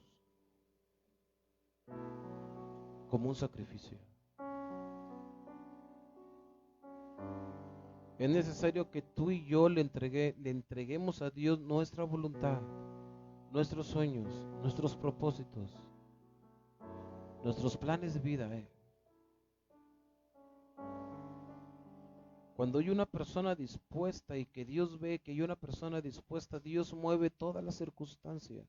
S1: como un sacrificio. Es necesario que tú y yo le entreguemos a Dios nuestra voluntad, nuestros sueños, nuestros propósitos, nuestros planes de vida. Cuando hay una persona dispuesta y que Dios ve que hay una persona dispuesta, Dios mueve todas las circunstancias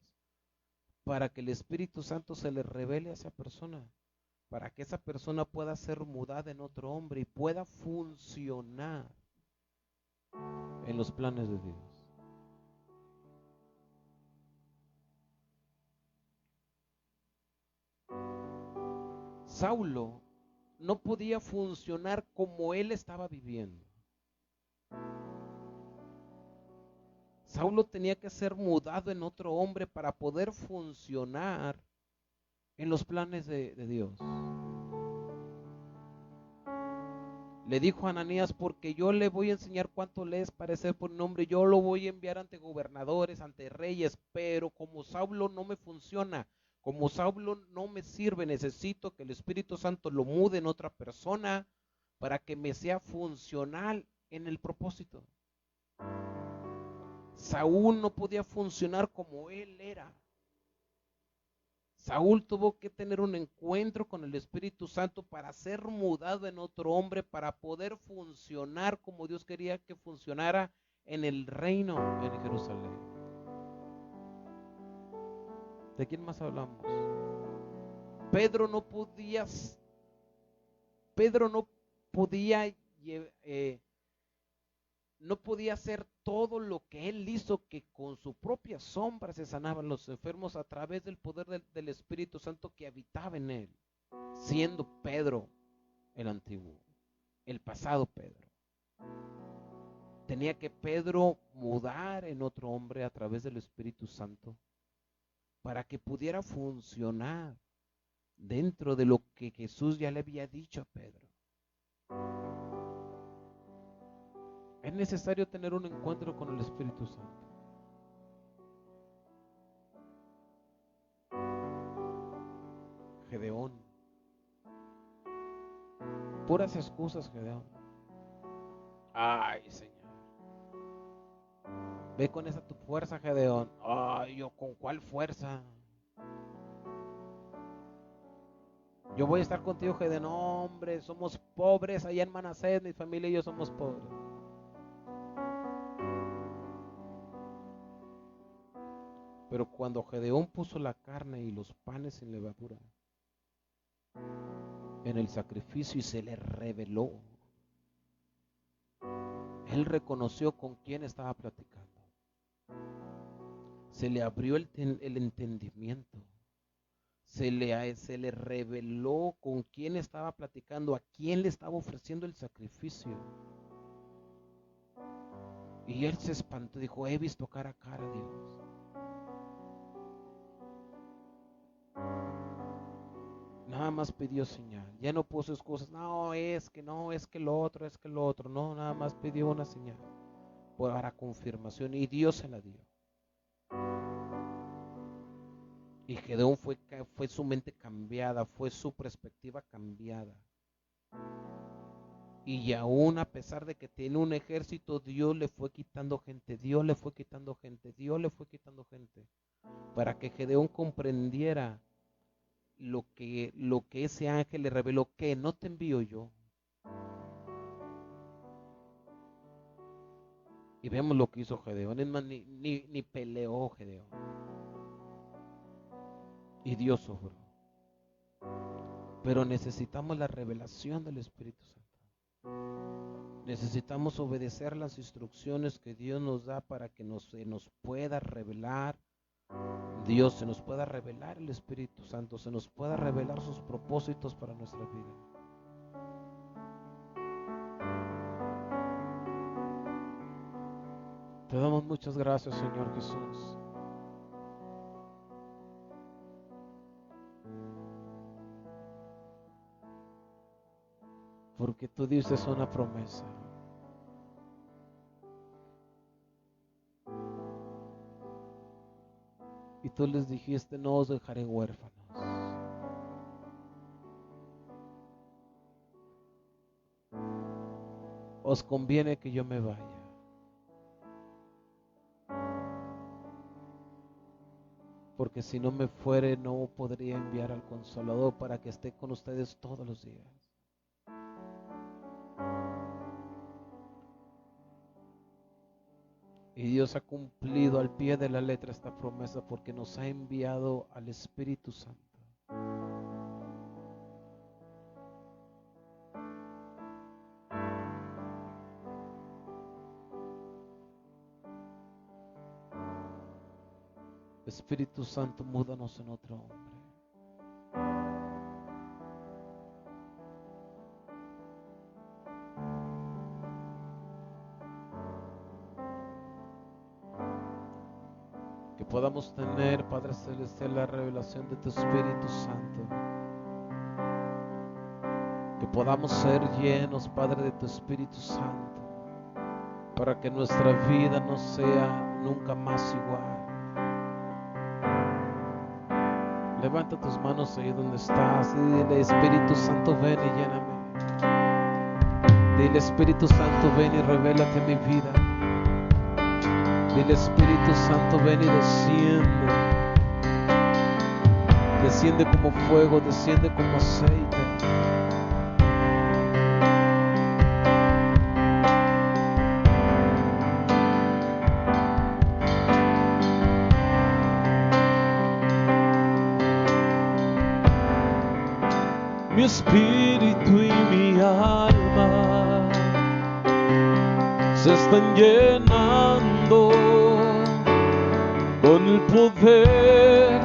S1: para que el Espíritu Santo se le revele a esa persona, para que esa persona pueda ser mudada en otro hombre y pueda funcionar en los planes de Dios. Saulo no podía funcionar como él estaba viviendo. Saulo tenía que ser mudado en otro hombre para poder funcionar en los planes de Dios. Le dijo a Ananías, porque yo le voy a enseñar cuánto le es parecer por nombre, yo lo voy a enviar ante gobernadores, ante reyes, pero como Saulo no me funciona, como Saulo no me sirve, necesito que el Espíritu Santo lo mude en otra persona para que me sea funcional en el propósito. Saúl no podía funcionar como él era. Saúl tuvo que tener un encuentro con el Espíritu Santo para ser mudado en otro hombre, para poder funcionar como Dios quería que funcionara en el reino en Jerusalén. ¿De quién más hablamos? Pedro no no podía hacer todo lo que él hizo, que con su propia sombra se sanaban los enfermos a través del poder del Espíritu Santo que habitaba en él, siendo Pedro el antiguo, el pasado Pedro. Tenía que Pedro mudar en otro hombre a través del Espíritu Santo para que pudiera funcionar dentro de lo que Jesús ya le había dicho a Pedro. Es necesario tener un encuentro con el Espíritu Santo. Gedeón. Puras excusas, Gedeón. Ay, Señor. Ve con esa tu fuerza, Gedeón. Ay, yo con cuál fuerza. Yo voy a estar contigo, Gedeón. No, hombre, somos pobres allá en Manasés, mi familia y yo somos pobres. Pero cuando Gedeón puso la carne y los panes sin levadura en el sacrificio y se le reveló, él reconoció con quién estaba platicando. Se le abrió el entendimiento. Se le reveló con quién estaba platicando, a quién le estaba ofreciendo el sacrificio. Y él se espantó, dijo, he visto cara a cara a Dios. Nada más pidió señal, ya no puso excusas, no, es que lo otro, no, nada más pidió una señal para confirmación y Dios se la dio. Y Gedeón fue su mente cambiada, fue su perspectiva cambiada. Y aún a pesar de que tiene un ejército, Dios le fue quitando gente, para que Gedeón comprendiera lo que ese ángel le reveló, que no te envío yo. Y vemos lo que hizo Gedeón, es más, ni peleó Gedeón. Y Dios obró. Pero necesitamos la revelación del Espíritu Santo. Necesitamos obedecer las instrucciones que Dios nos da para que se nos pueda revelar Dios, se nos pueda revelar el Espíritu Santo, se nos pueda revelar sus propósitos para nuestra vida. Te damos muchas gracias, Señor Jesús. Porque tú dices una promesa. Y tú les dijiste, no os dejaré huérfanos. Os conviene que yo me vaya. Porque si no me fuere, no podría enviar al Consolador para que esté con ustedes todos los días. Y Dios ha cumplido al pie de la letra esta promesa porque nos ha enviado al Espíritu Santo. Espíritu Santo, múdanos en otro hombre. Que podamos tener, Padre Celestial, la revelación de tu Espíritu Santo. Que podamos ser llenos, Padre, de tu Espíritu Santo, para que nuestra vida no sea nunca más igual. Levanta tus manos ahí donde estás y dile, Espíritu Santo, ven y lléname. Dile, Espíritu Santo, ven y revélate mi vida. Dile, Espíritu Santo, ven y desciende. Desciende como fuego, desciende como aceite. Mi espíritu y mi alma
S2: se están llenando con el poder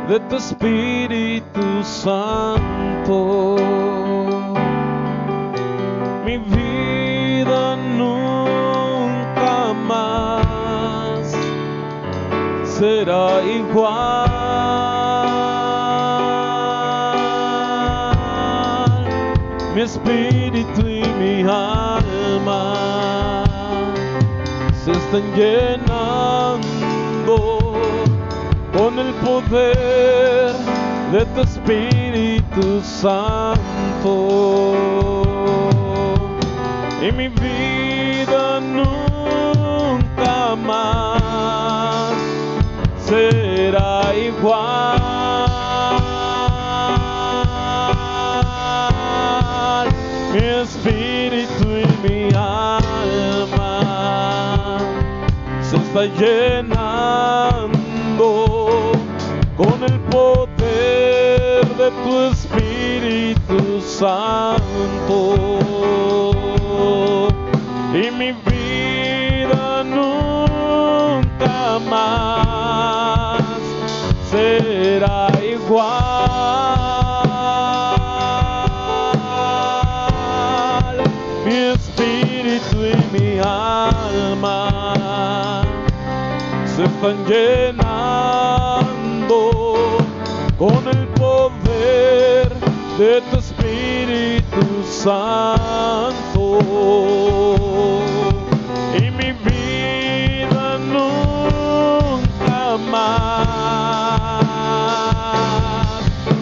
S2: de tu Espíritu Santo. Mi vida nunca más será igual. Mi espíritu y mi alma se están llenando con el poder de tu Espíritu Santo. Y mi vida nunca más será igual. Mi espíritu y mi alma se está llenando con el poder de tu Espíritu Santo. Y mi vida nunca más será igual. Mi espíritu y mi alma se están llenando con el poder de tu Espíritu Santo. Y mi vida nunca más,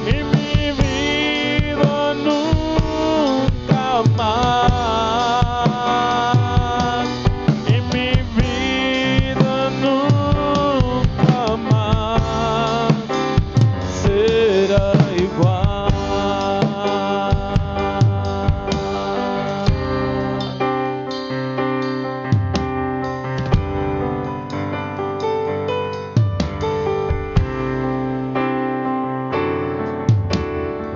S2: y mi vida nunca más, y mi vida nunca más será igual.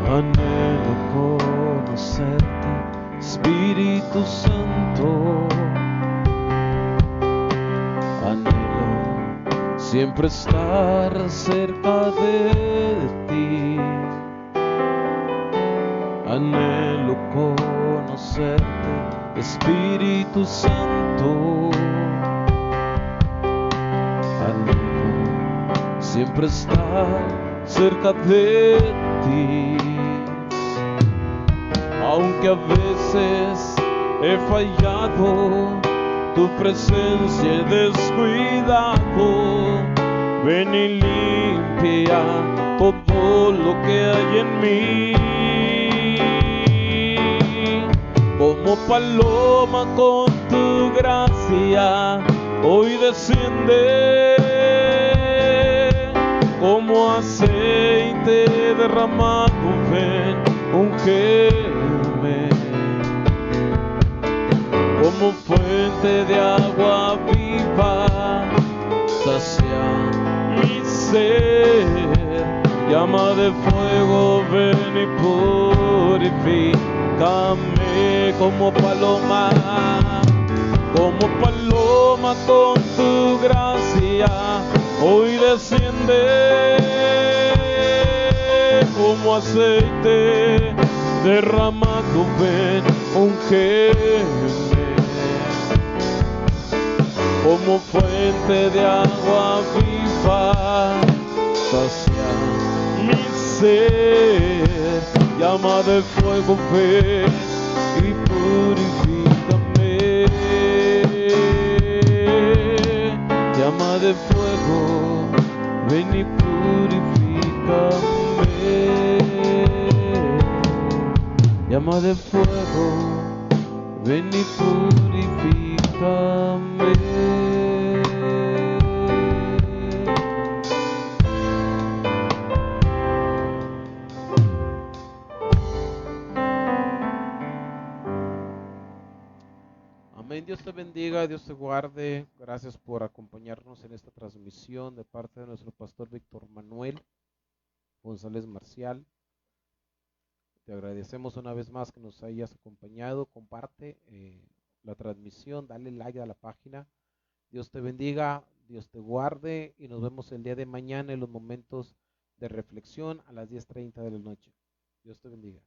S2: Anhelo conocerte, Espíritu Santo. Anhelo siempre estar cerca de ti. Anhelo conocerte, Espíritu Santo. Anhelo siempre estar cerca de ti. Aunque a veces he fallado, tu presencia he descuidado. Ven y limpia todo lo que hay en mí. Como paloma con tu gracia, hoy desciende. Como aceite derramado, ven, úngeme. Como fuente de agua viva, sacia mi ser. Llama de fuego, ven y purifícame. Como paloma con tu gracia, hoy desciende. Como aceite derramado, ven, úngeme. Como fuente de agua viva, sacia mi ser. Llama de fuego, ven y purifícame. Llama de fuego, ven y purifícame. Llama de fuego, ven y purifícame.
S1: Amén. Dios te bendiga, Dios te guarde. Gracias por acompañarnos en esta transmisión de parte de nuestro pastor Víctor Manuel González Marcial. Te agradecemos una vez más que nos hayas acompañado. Comparte la transmisión, dale like a la página. Dios te bendiga, Dios te guarde y nos vemos el día de mañana en los momentos de reflexión a las 10:30 de la noche. Dios te bendiga.